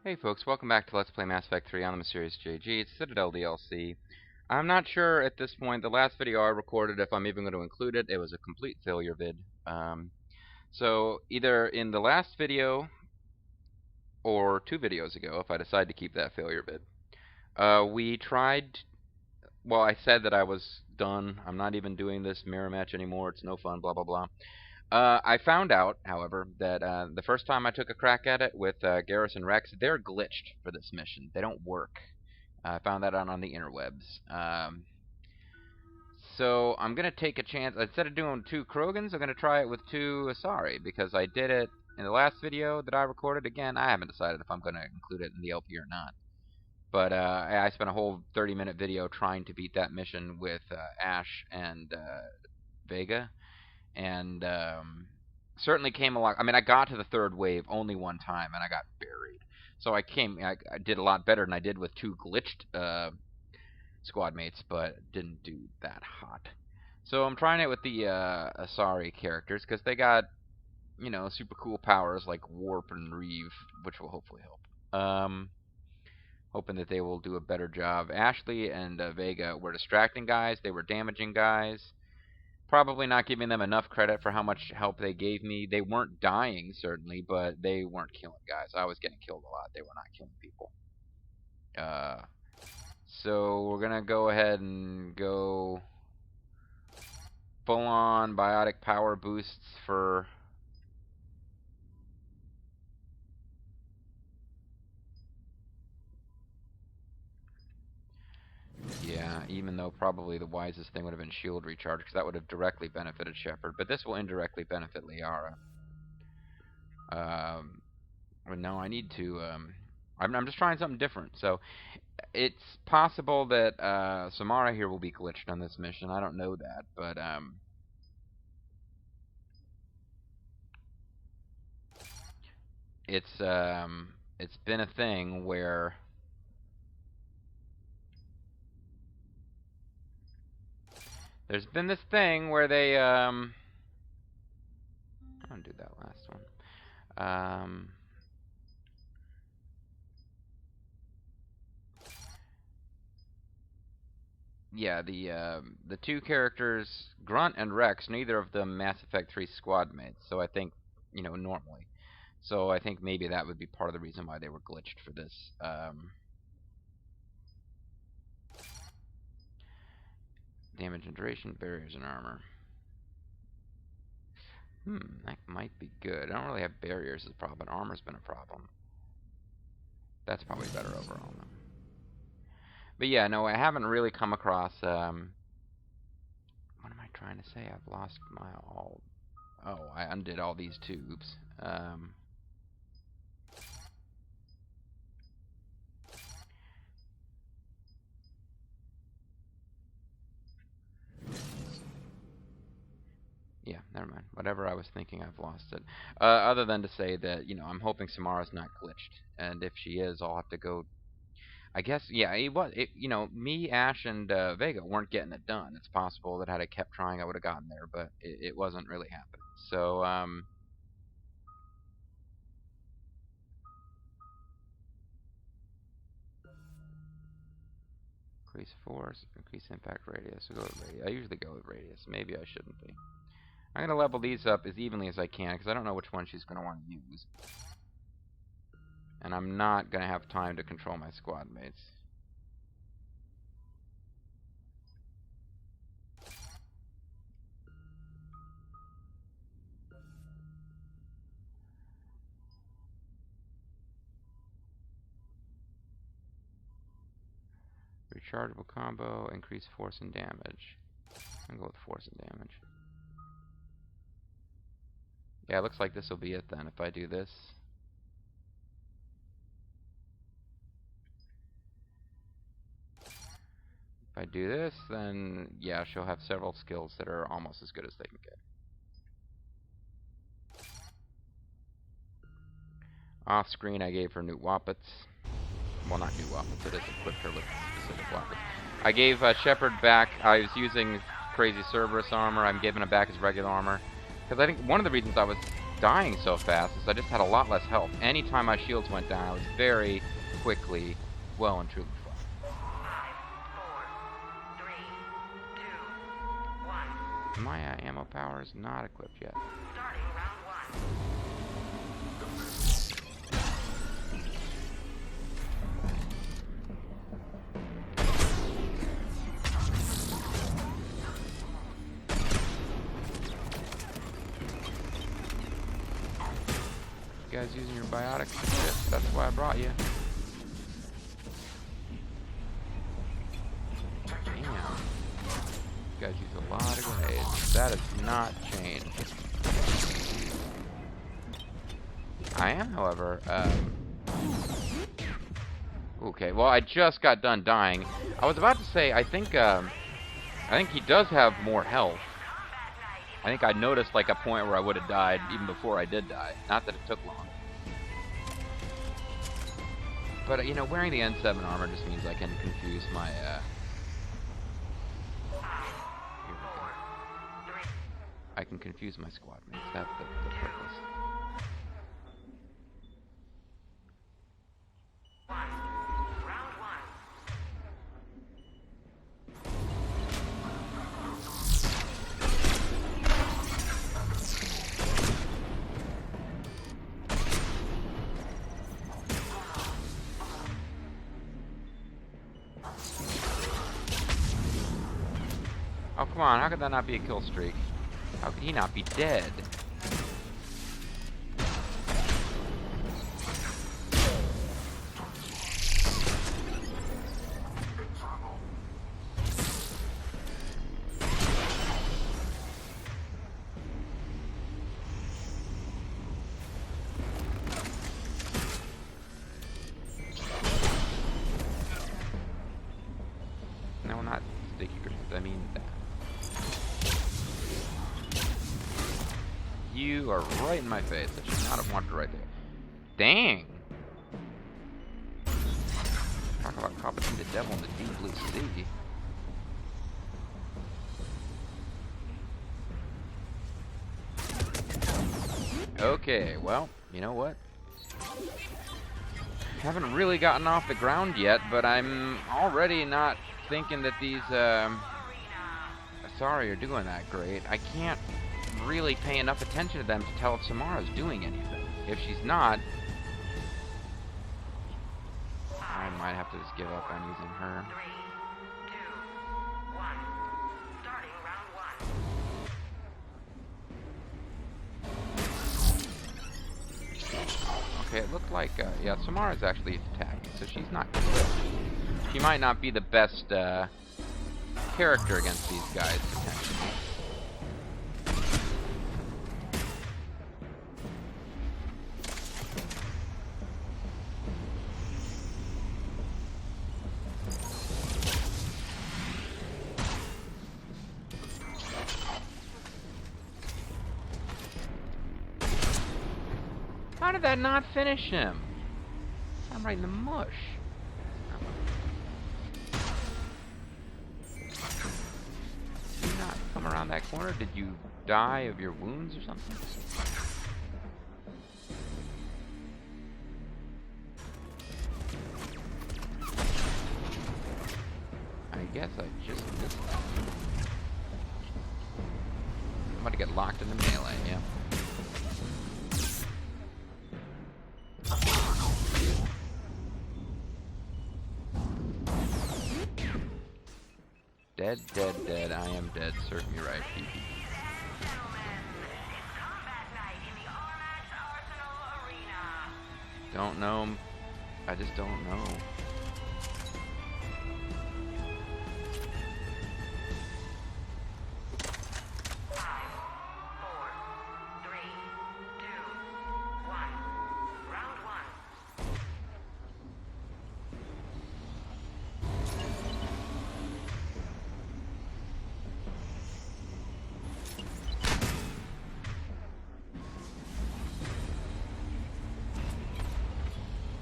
Hey folks, welcome back to Let's Play Mass Effect 3 on the Mysterious JG. It's Citadel DLC. I'm not sure at this point, the last video I recorded, if I'm even going to include it, it was a complete failure vid. So either in the last video or 2 videos ago, if I decide to keep that failure vid, we tried, well, I said that I was done. I'm not even doing this mirror match anymore. It's no fun, blah, blah, blah. I found out, however, that the first time I took a crack at it with Garrison Rex, they're glitched for this mission. They don't work. I found that out on the interwebs. So I'm going to take a chance. Instead of doing 2 Krogans, I'm going to try it with 2 Asari, because I did it in the last video that I recorded. Again, I haven't decided if I'm going to include it in the LP or not. But I spent a whole 30-minute video trying to beat that mission with Ash and Vega. And certainly came along. I mean, I got to the 3rd wave only one time, and I got buried. So I did a lot better than I did with 2 glitched squad mates, but didn't do that hot. So I'm trying it with the Asari characters, because they got, you know, super cool powers like Warp and Reeve, which will hopefully help. Hoping that they will do a better job. Ashley and Vega were distracting guys. They were damaging guys. Probably not giving them enough credit for how much help they gave me. They weren't dying, certainly, but they weren't killing guys. I was getting killed a lot. They were not killing people. So we're going to go ahead and go full-on biotic power boosts for... Yeah, even though probably the wisest thing would have been shield recharge, because that would have directly benefited Shepard. But this will indirectly benefit Liara. But no, I need to... I'm just trying something different. So it's possible that Samara here will be glitched on this mission. I don't know that, but... it's been a thing where... There's been this thing where they, I don't do that last one. Yeah, the 2 characters, Grunt and Rex, neither of them Mass Effect 3 squad mates, so I think, you know, normally. So I think maybe that would be part of the reason why they were glitched for this. Damage and duration, barriers and armor. That might be good. I don't really have barriers as a problem, but armor's been a problem. That's probably better overall, though. But yeah, no, I haven't really come across, what am I trying to say? I've lost my all... Oh, I undid all these tubes. Yeah, never mind. Whatever I was thinking, I've lost it. Other than to say that, you know, I'm hoping Samara's not glitched. And if she is, I'll have to go... I guess, yeah, you know, me, Ash, and Vega weren't getting it done. It's possible that had I kept trying, I would have gotten there, but it wasn't really happening. So, increase force, increase impact radius. We'll go with radius. I usually go with radius. Maybe I shouldn't be. I'm going to level these up as evenly as I can, because I don't know which one she's going to want to use. And I'm not going to have time to control my squad mates. Rechargeable combo, increase force and damage. I'm going to go with force and damage. Yeah, it looks like this will be it then, if I do this. If I do this, then yeah, she'll have several skills that are almost as good as they can get. Off screen, I gave her new Wappets. Well, not new Wappets, it is equipped her with specific Wappets. I gave Shepard back, I was using crazy Cerberus armor, I'm giving it back as regular armor. Because I think one of the reasons I was dying so fast is I just had a lot less health. Anytime my shields went down, I was very quickly, well and truly fucked. 5, 4, 3, 2, 1. My ammo power is not equipped yet. Starting round 1. You guys using your biotics and shit? That's why I brought you. Damn. You guys use a lot of grenades. That has not changed. I am, however, okay, well, I just got done dying. I was about to say, I think he does have more health. I think I noticed like a point where I would have died even before I did die. Not that it took long. But, you know, wearing the N7 armor just means I can confuse my, I can confuse my squad mates. That's the purpose. Round 1. Oh, come on. How could that not be a kill streak? How could he not be dead? No, not sticky grenades. I mean that. You are right in my face. I should not have wanted right there. Dang! Talk about competing the devil in the deep blue sea. Okay, well, you know what? Haven't really gotten off the ground yet, but I'm already not thinking that these Asari are doing that great. I can't really pay enough attention to them to tell if Samara's doing anything. If she's not, I might have to just give up on using her. 3, 2, 1. Starting round 1. Okay, it looked like, yeah, Samara's actually attacking, so she's not glitched. She might not be the best character against these guys, potentially. How did that not finish him? I'm right in the mush. Did you not come around that corner? Did you die of your wounds or something? I guess I just missed that. I'm about to get locked in the melee, yeah. Dead, dead, dead. I am dead. Serve me right, PP. Don't know. I just don't know.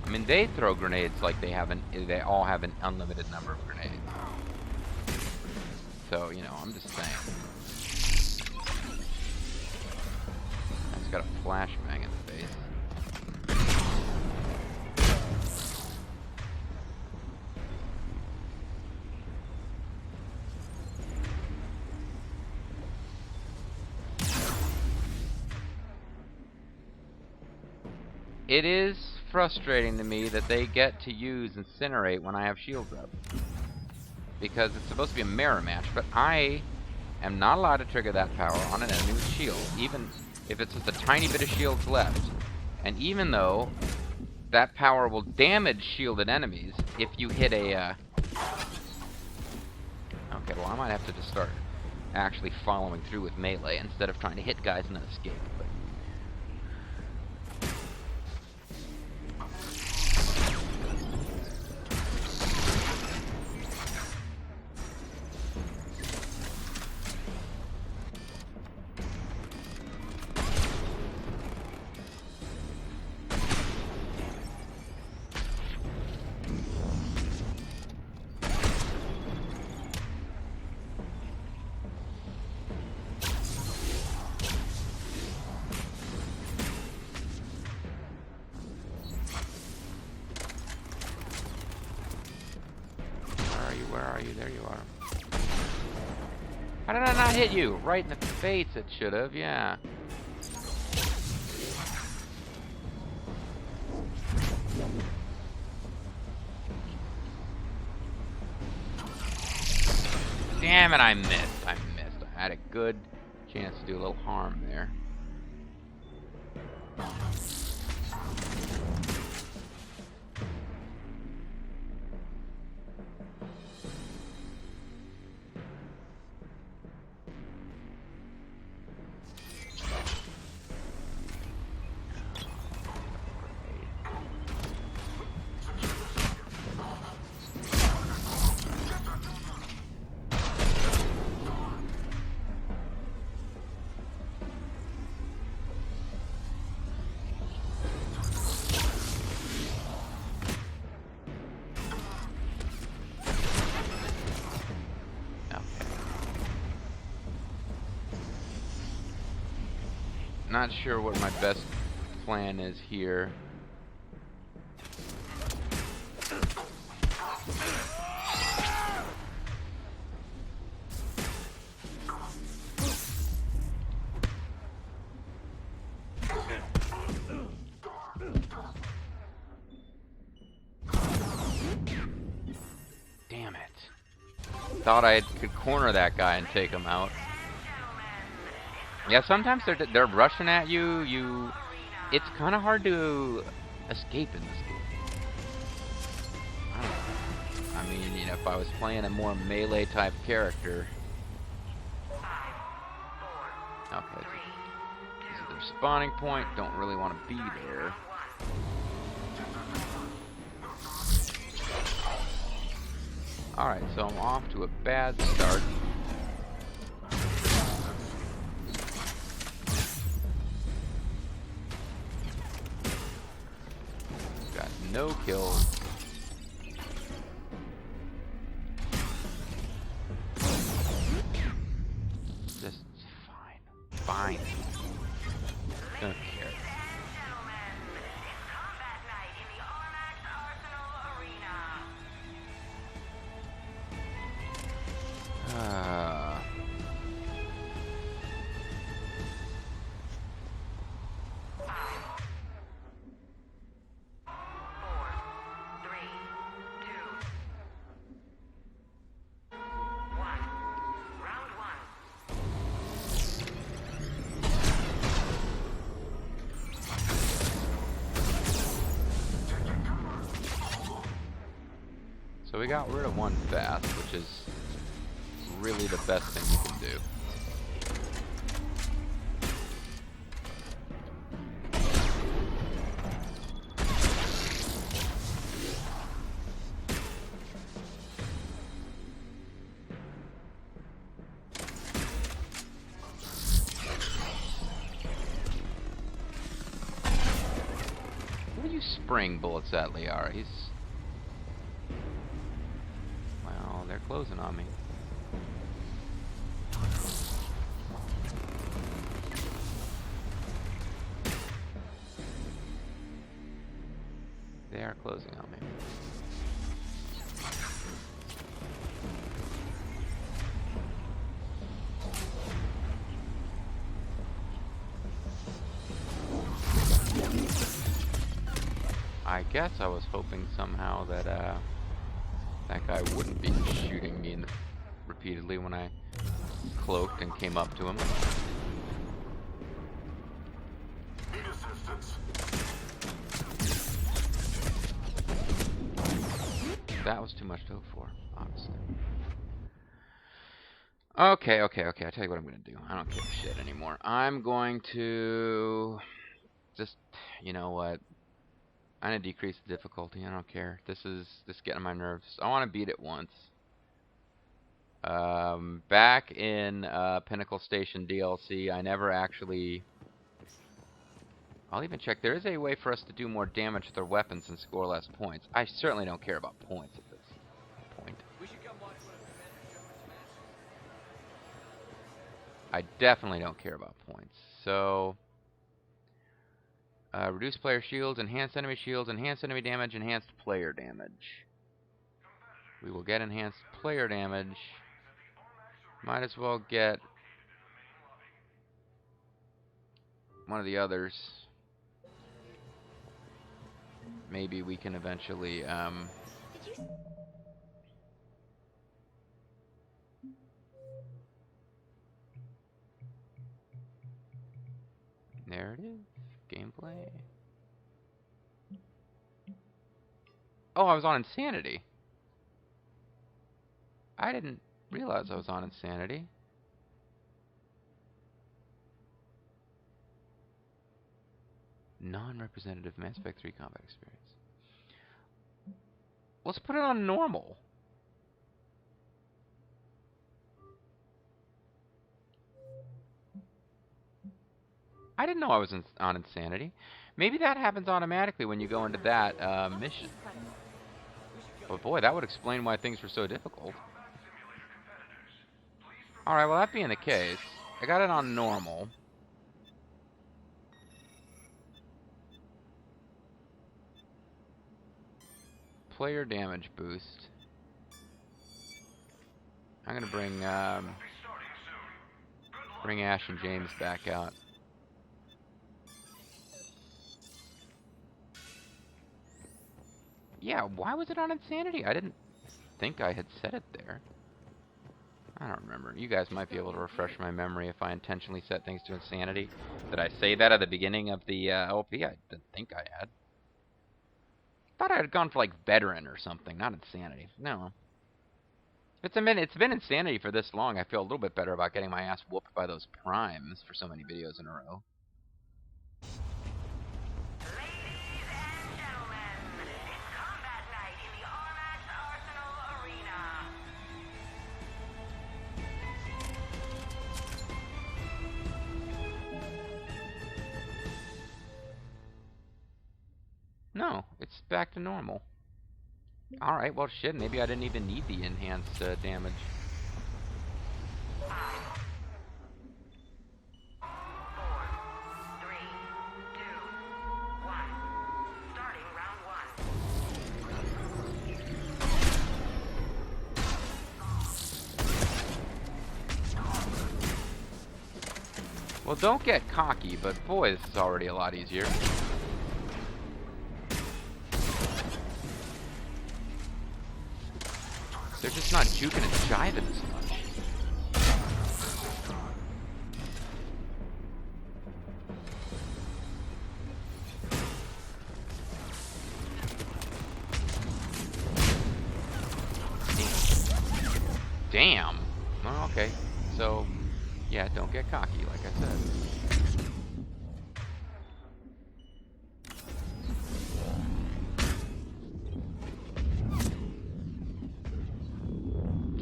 I mean, they throw grenades like they all have an unlimited number of grenades. So, you know, I'm just saying. Just got a flashbang in the face. It is frustrating to me that they get to use Incinerate when I have shields up. Because it's supposed to be a mirror match, but I am not allowed to trigger that power on an enemy with shield, even if it's just a tiny bit of shields left. And even though that power will damage shielded enemies if you hit a... Okay, well I might have to just start actually following through with melee instead of trying to hit guys and then escape. But where are you? There you are. How did I not hit you? Right in the face it should have, yeah. Damn it, I missed. I had a good chance to do a little harm there. Not sure what my best plan is here. Damn it. Thought I could corner that guy and take him out. Yeah, sometimes they're rushing at you. It's kind of hard to escape in this game. I don't know. I mean, you know, if I was playing a more melee type character. Okay, this is their spawning point. Don't really want to be there. All right, so I'm off to a bad start. No kills. Just fine. Don't care. So we got rid of one fast, which is really the best thing you can do. Where are you spraying bullets at, Liara? He's... Well, they're closing on me. They are closing on me. I guess I was hoping somehow that that guy wouldn't be shooting me repeatedly when I cloaked and came up to him. Need assistance. That was too much to hope for, obviously. Okay. I tell you what I'm gonna do. I don't give a shit anymore. I'm going to just, you know what? I'm gonna decrease the difficulty. I don't care. This is getting on my nerves. I want to beat it once. Back in Pinnacle Station DLC, I never actually. I'll even check. There is a way for us to do more damage with our weapons and score less points. I certainly don't care about points at this point. I definitely don't care about points. So, reduce player shields, enhance enemy damage, enhanced player damage. We will get enhanced player damage. Might as well get one of the others. Maybe we can eventually, there it is. Gameplay. Oh, I was on Insanity. I didn't realize I was on Insanity. Non-representative Mass Effect 3 combat experience. Let's put it on normal. I didn't know I was on Insanity. Maybe that happens automatically when you go into that mission. But boy, that would explain why things were so difficult. Alright, well that being the case, I got it on normal. Player damage boost. I'm gonna bring Ash and James back out. Yeah, why was it on Insanity? I didn't think I had set it there. I don't remember. You guys might be able to refresh my memory if I intentionally set things to Insanity. Did I say that at the beginning of the LP? I didn't think I had. Thought I had gone for like Veteran or something, not Insanity. No. It's been Insanity for this long. I feel a little bit better about getting my ass whooped by those primes for so many videos in a row. No, it's back to normal. Alright, well shit, maybe I didn't even need the enhanced damage. 5, 4, 3, 2, 1. Starting round 1. Well, don't get cocky, but boy, this is already a lot easier. They're just not juking and jiving as much. Damn. Well, okay. So, yeah, don't get cocky, like I said.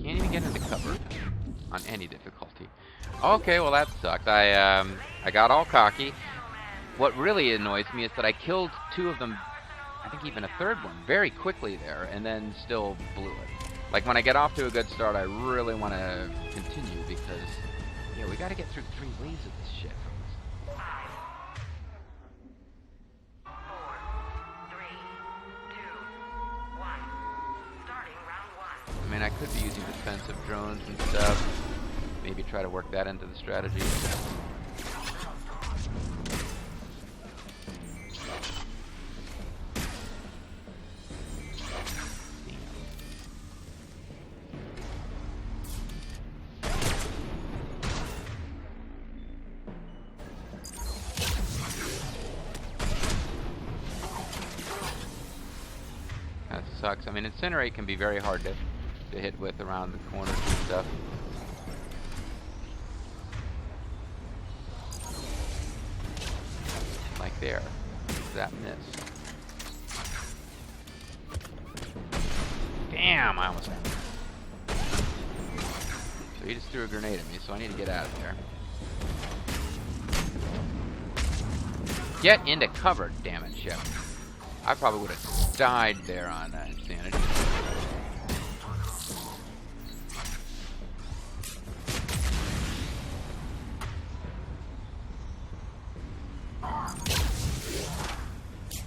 Can't even get into cover on any difficulty. Okay, well that sucked. I got all cocky. What really annoys me is that I killed two of them, I think even a third one, very quickly there, and then still blew it. Like when I get off to a good start, I really want to continue because, yeah, we got to get through 3 waves of this shit. 5, 4, 3, 2, I could be using defensive drones and stuff. Maybe try to work that into the strategy. That sucks. I mean, incinerate can be very hard to hit with around the corners and stuff. Like there. That miss. Damn, I almost had it. So he just threw a grenade at me, so I need to get out of there. Get into cover, damn it, Shep. I probably would have died there on insanity.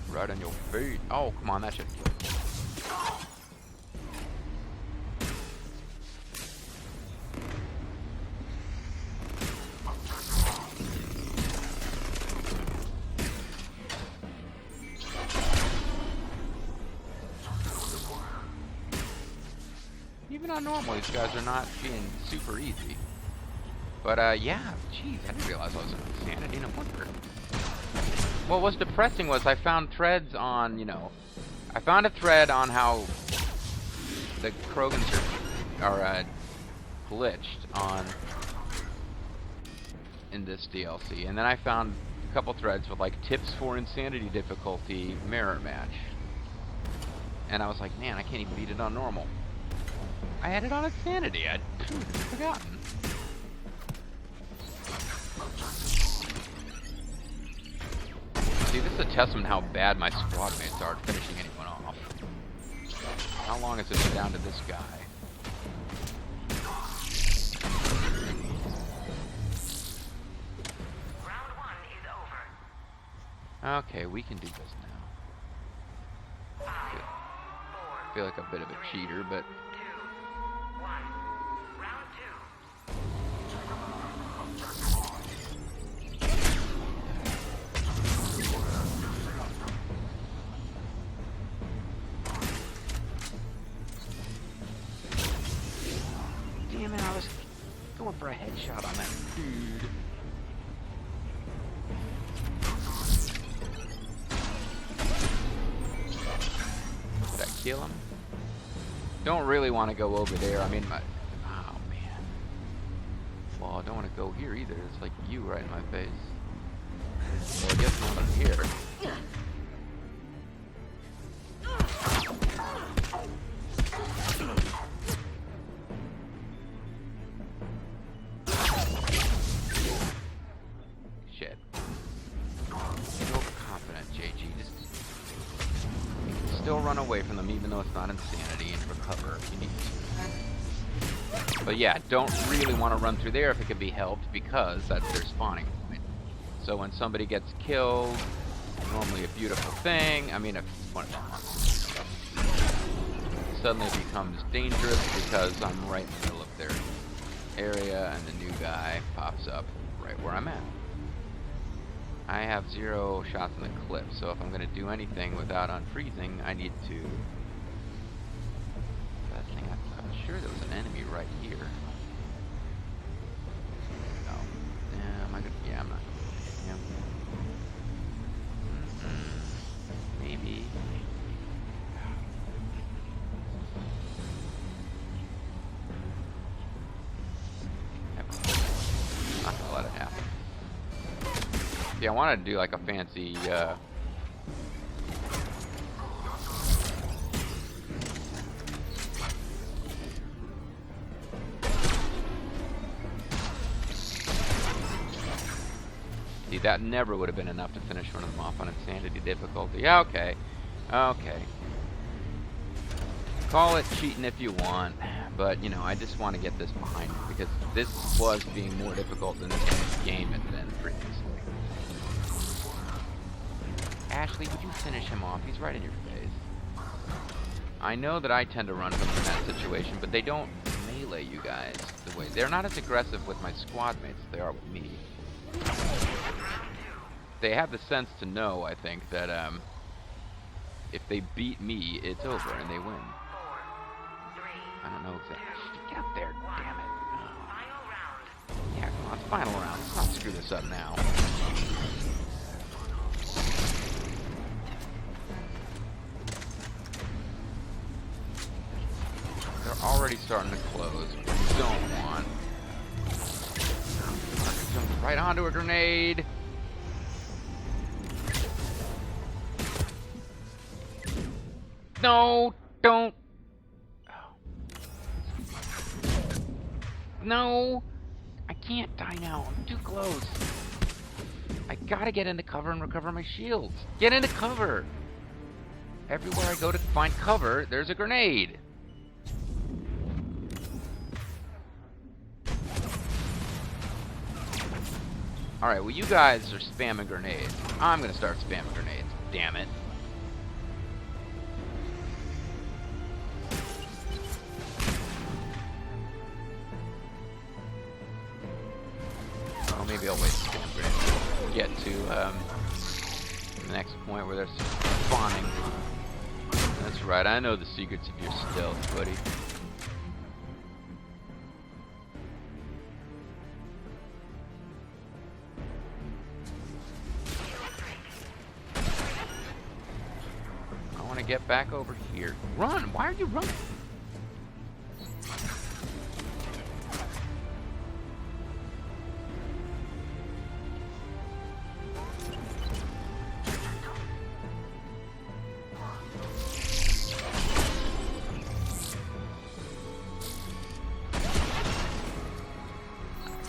Right on your feet. Oh, come on, that should kill. Even on normal, these guys are not being super easy. But, yeah, jeez, I didn't realize I was in insanity, no wonder. What was depressing was I found threads on, I found a thread on how the Krogans are glitched in this DLC. And then I found a couple threads with, like, tips for insanity difficulty mirror match. And I was like, man, I can't even beat it on normal. I had it on insanity. I'd forgotten. See, this is a testament how bad my squad mates are at finishing anyone off. How long has it been down to this guy? Round 1 is over. Okay, we can do this now. 5, 4, I feel like a bit of a cheater, but 2, 1. Round 2. damn it, I was going for a headshot on that dude. Did I kill him? Don't really want to go over there. I mean, oh man. Well, I don't want to go here either. It's like you right in my face. Well, I guess not up here. Shit. Get overconfident, JG. Just still run away from them, even though it's not insanity, and recover if you need to. But yeah, don't really want to run through there if it can be helped, because that's their spawning point. So when somebody gets killed, normally a beautiful thing. I mean, if one suddenly becomes dangerous because I'm right in the middle of their area and the new guy pops up right where I'm at. I have 0 shots in the clip, so if I'm going to do anything without unfreezing, I need to... That thing, I'm sure there was an enemy right here. No. Yeah, am I gonna... Yeah, I'm not going to hit him. Maybe. Not gonna let it happen. Yeah, I wanted to do like a fancy, See, that never would have been enough to finish one of them off on insanity difficulty. Yeah, okay. Okay. Call it cheating if you want, but, I just want to get this behind me, because this was being more difficult than this game had been previously. Ashley, would you finish him off? He's right in your face. I know that I tend to run from them in that situation, but they don't melee you guys the way. They're not as aggressive with my squad mates as they are with me. They have the sense to know, I think, that if they beat me, it's over and they win. I don't know exactly. Get up there, damn it. Oh. Yeah, come on, it's final round. Let's not screw this up now. They're already starting to close, which we don't want. Jump right onto a grenade. No, don't. No, I can't die now. I'm too close. I gotta get into cover and recover my shields. Get into cover. Everywhere I go to find cover, there's a grenade. Alright, well you guys are spamming grenades. I'm gonna start spamming grenades. Damn it. Oh, maybe I'll wait to spam grenades. Get to the next point where they're spawning. That's right, I know the secrets of your stealth, buddy. Get back over here. Run! Why are you running?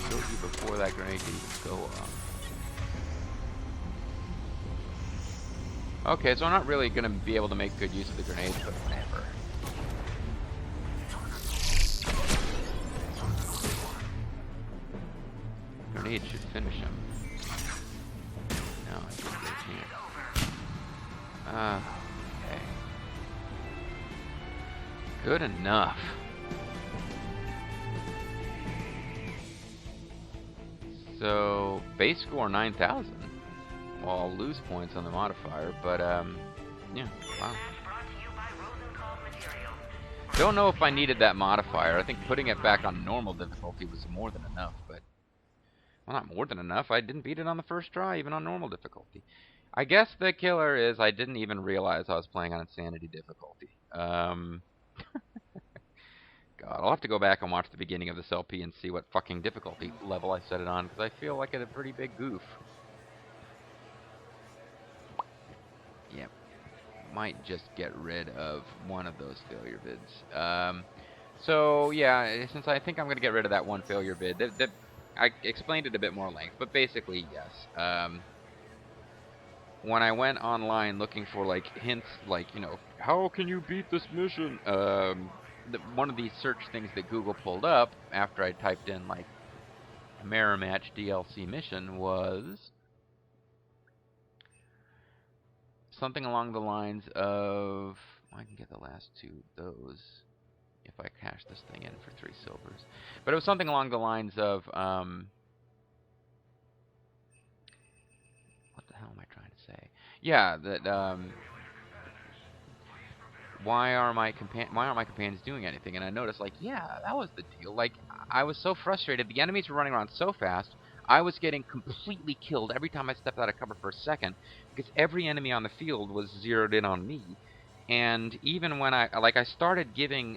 Killed you before that grenade could even go off. Okay, so I'm not really going to be able to make good use of the grenades, but whatever. Grenade should finish him. No, I think they can't. Okay. Good enough. So, base score 9,000. Well, I'll lose points on the modifier, but, yeah, wow. Don't know if I needed that modifier. I think putting it back on normal difficulty was more than enough, but... Well, not more than enough. I didn't beat it on the first try, even on normal difficulty. I guess the killer is I didn't even realize I was playing on insanity difficulty. God, I'll have to go back and watch the beginning of this LP and see what fucking difficulty level I set it on, because I feel like it's a pretty big goof. Yep. Might just get rid of one of those failure vids. So, yeah, since I think I'm going to get rid of that one failure vid, I explained it a bit more length, but basically, yes. When I went online looking for, like, hints, like, you know, how can you beat this mission? One of these search things that Google pulled up after I typed in, like, mirror match DLC mission was... something along the lines of... I can get the last two of those if I cash this thing in for 3 silvers. But it was something along the lines of... what the hell am I trying to say? Yeah, that... why aren't my companions doing anything? And I noticed, like, yeah, that was the deal. Like, I was so frustrated. The enemies were running around so fast. I was getting completely killed every time I stepped out of cover for a second, because every enemy on the field was zeroed in on me. And even when I started giving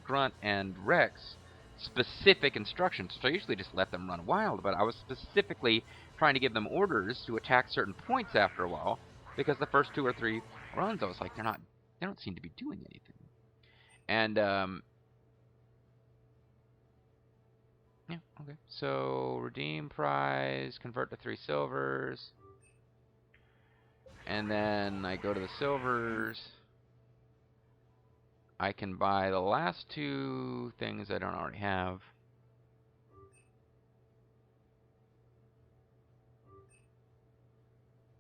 Grunt and Rex specific instructions, so I usually just let them run wild, but I was specifically trying to give them orders to attack certain points after a while, because the first 2 or 3 runs, I was like, they don't seem to be doing anything. And, yeah, okay. So, redeem prize, convert to 3 silvers. And then I go to the silvers. I can buy the last 2 things I don't already have.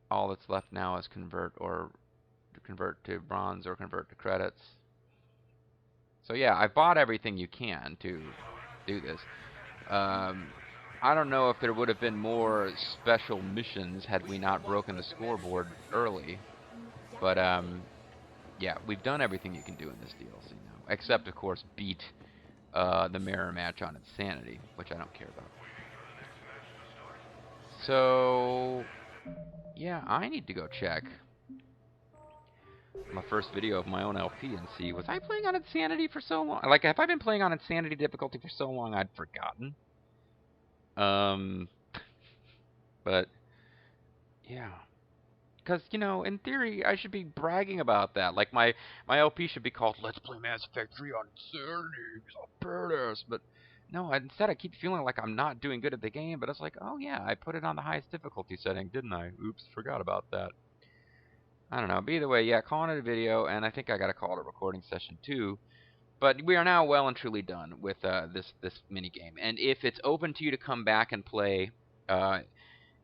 All that's left now is convert to bronze or convert to credits. So yeah, I bought everything you can to do this. I don't know if there would have been more special missions had we not broken the scoreboard early, but yeah, we've done everything you can do in this DLC now, except of course beat the mirror match on insanity, which I don't care about. So yeah, I need to go check my first video of my own LP and see, was I playing on insanity for so long? Like, have I been playing on insanity difficulty for so long I'd forgotten? Um, but yeah, because in theory, I should be bragging about that. Like my LP should be called "Let's Play Mass Effect 3 on Insanity." I'm badass. But no, instead I keep feeling like I'm not doing good at the game. But it's like, oh yeah, I put it on the highest difficulty setting, didn't I? Oops, forgot about that. I don't know. But either way, yeah, calling it a video, and I think I got to call it a recording session too. But we are now well and truly done with this mini game. And if it's open to you to come back and play,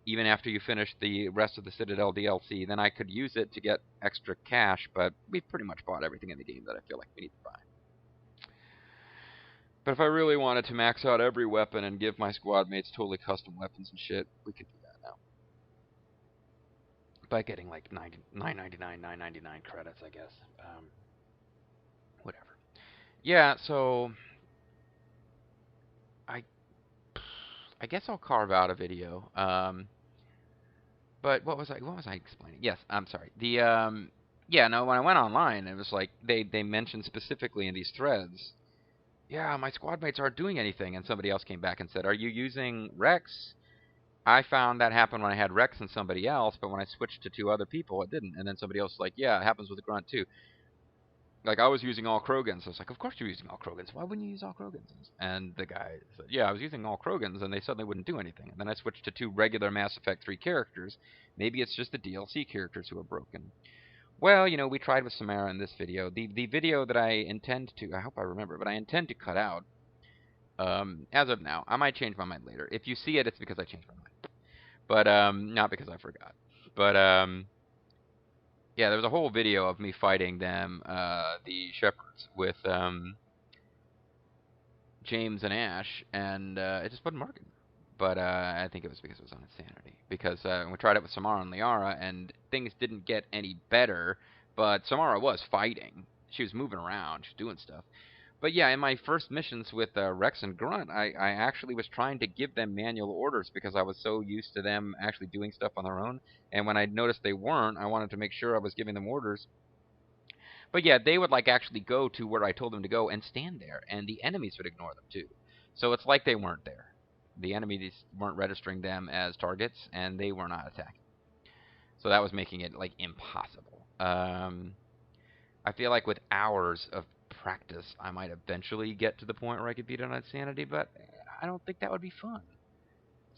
even after you finish the rest of the Citadel DLC, then I could use it to get extra cash. But we've pretty much bought everything in the game that I feel like we need to buy. But if I really wanted to max out every weapon and give my squad mates totally custom weapons and shit, we could do that now. By getting like 999 credits, I guess. Whatever. Yeah, so I guess I'll carve out a video. But what was I explaining? Yes, I'm sorry. Yeah, no, when I went online, it was like they mentioned specifically in these threads, yeah, my squad mates aren't doing anything, and somebody else came back and said, are you using Rex? I found that happened when I had Rex and somebody else, but when I switched to two other people, it didn't. And then somebody else was like, yeah, it happens with Grunt too. Like, I was using all Krogans. I was like, of course you're using all Krogans. Why wouldn't you use all Krogans? And the guy said, yeah, I was using all Krogans, and they suddenly wouldn't do anything. And then I switched to two regular Mass Effect 3 characters. Maybe it's just the DLC characters who are broken. Well, we tried with Samara in this video. The video that I intend to, I hope I remember, but I intend to cut out, as of now. I might change my mind later. If you see it, it's because I changed my mind. But, not because I forgot. But, yeah, there was a whole video of me fighting them, the Shepherds, with James and Ash, and it just wasn't working. But I think it was because it was on Insanity. Because we tried it with Samara and Liara, and things didn't get any better, but Samara was fighting. She was moving around, she was doing stuff. But yeah, in my first missions with Rex and Grunt, I actually was trying to give them manual orders because I was so used to them actually doing stuff on their own. And when I noticed they weren't, I wanted to make sure I was giving them orders. But yeah, they would like actually go to where I told them to go and stand there, and the enemies would ignore them too. So it's like they weren't there. The enemies weren't registering them as targets, and they were not attacking. So that was making it like impossible. I feel like with hours of practice, I might eventually get to the point where I could beat it on Insanity, but I don't think that would be fun.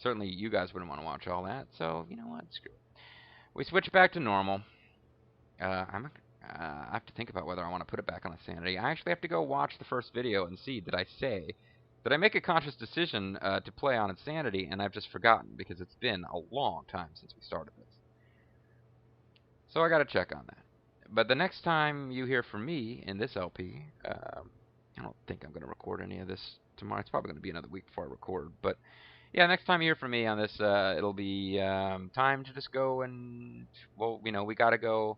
Certainly, you guys wouldn't want to watch all that, so you know what? Screw it. We switch back to normal. I have to think about whether I want to put it back on Insanity. I actually have to go watch the first video and see, did I make a conscious decision to play on Insanity, and I've just forgotten because it's been a long time since we started this. So I got to check on that. But the next time you hear from me in this LP, I don't think I'm going to record any of this tomorrow. It's probably going to be another week before I record. But yeah, next time you hear from me on this, it'll be time to just go and, well, we got to go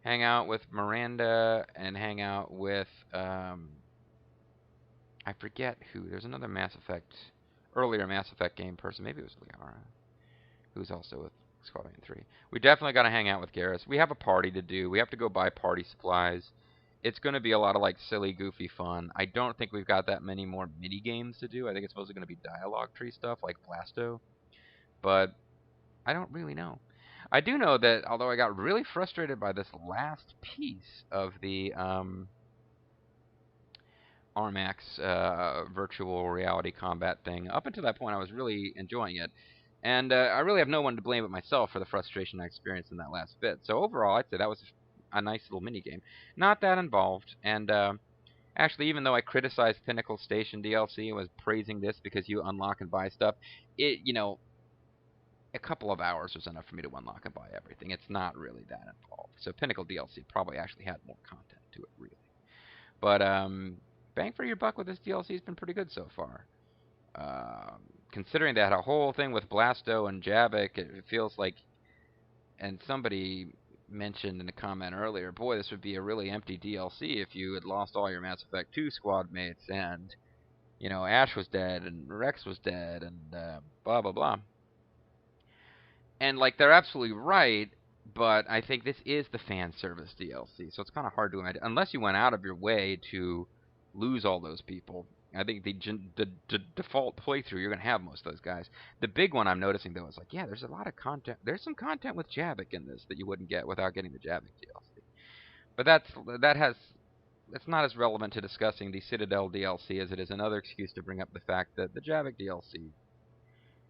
hang out with Miranda and hang out with, I forget who. There's another earlier Mass Effect game person. Maybe it was Liara, who's also with Squadron 3. We definitely got to hang out with Garrus. We have a party to do. We have to go buy party supplies. It's going to be a lot of like silly, goofy fun. I don't think we've got that many more mini games to do. I think it's mostly going to be dialogue tree stuff like Blasto. But I don't really know. I do know that although I got really frustrated by this last piece of the Armax virtual reality combat thing, up until that point I was really enjoying it. And I really have no one to blame but myself for the frustration I experienced in that last bit. So overall, I'd say that was a nice little minigame. Not that involved. And actually, even though I criticized Pinnacle Station DLC and was praising this because you unlock and buy stuff, a couple of hours was enough for me to unlock and buy everything. It's not really that involved. So Pinnacle DLC probably actually had more content to it, really. But bang for your buck with this DLC has been pretty good so far. Considering that a whole thing with Blasto and Javik, it feels like, and somebody mentioned in a comment earlier, boy, this would be a really empty DLC if you had lost all your Mass Effect 2 squad mates and, you know, Ash was dead and Rex was dead and blah, blah, blah. And, like, they're absolutely right, but I think this is the fan service DLC, so it's kind of hard to imagine. Unless you went out of your way to lose all those people, I think the default playthrough, you're going to have most of those guys. The big one I'm noticing, though, is like, yeah, there's a lot of content. There's some content with Javik in this that you wouldn't get without getting the Javik DLC. But that's not as relevant to discussing the Citadel DLC as it is another excuse to bring up the fact that the Javik DLC,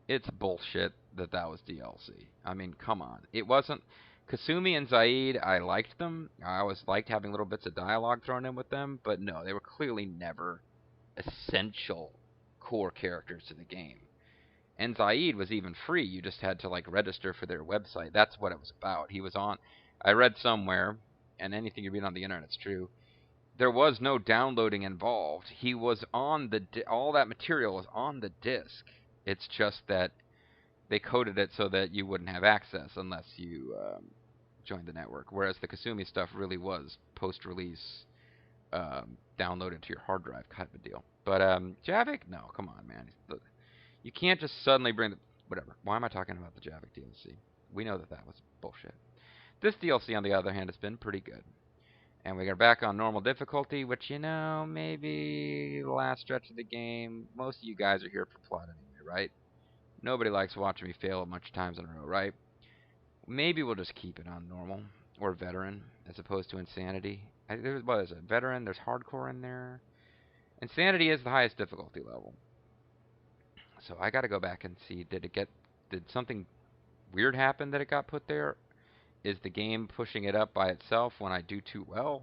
it's bullshit that was DLC. I mean, come on. It wasn't... Kasumi and Zaid, I liked them. I always liked having little bits of dialogue thrown in with them, but no, they were clearly never essential core characters to the game. And Zaid was even free. You just had to, like, register for their website. That's what it was about. He was on... I read somewhere, and anything you read on the internet's true, there was no downloading involved. He was on the... all that material was on the disc. It's just that they coded it so that you wouldn't have access unless you joined the network. Whereas the Kasumi stuff really was post-release downloaded to your hard drive kind of a deal. But Javik, no, come on, man. You can't just suddenly bring the... Whatever. Why am I talking about the Javik DLC? We know that was bullshit. This DLC, on the other hand, has been pretty good. And we got back on normal difficulty, which, you know, maybe the last stretch of the game, most of you guys are here for plot anyway, right? Nobody likes watching me fail a bunch of times in a row, right? Maybe we'll just keep it on normal, or veteran, as opposed to insanity. What is it? Veteran, there's hardcore in there. Insanity is the highest difficulty level. So I gotta go back and see, did something weird happen that it got put there? Is the game pushing it up by itself when I do too well?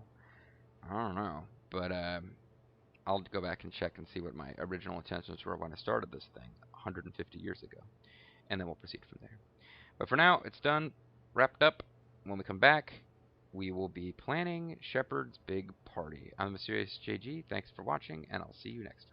I don't know. But I'll go back and check and see what my original intentions were when I started this thing 150 years ago. And then we'll proceed from there. But for now, it's done. Wrapped up. When we come back, we will be planning Shepard's big party. I'm Mysterious JG. Thanks for watching, and I'll see you next time.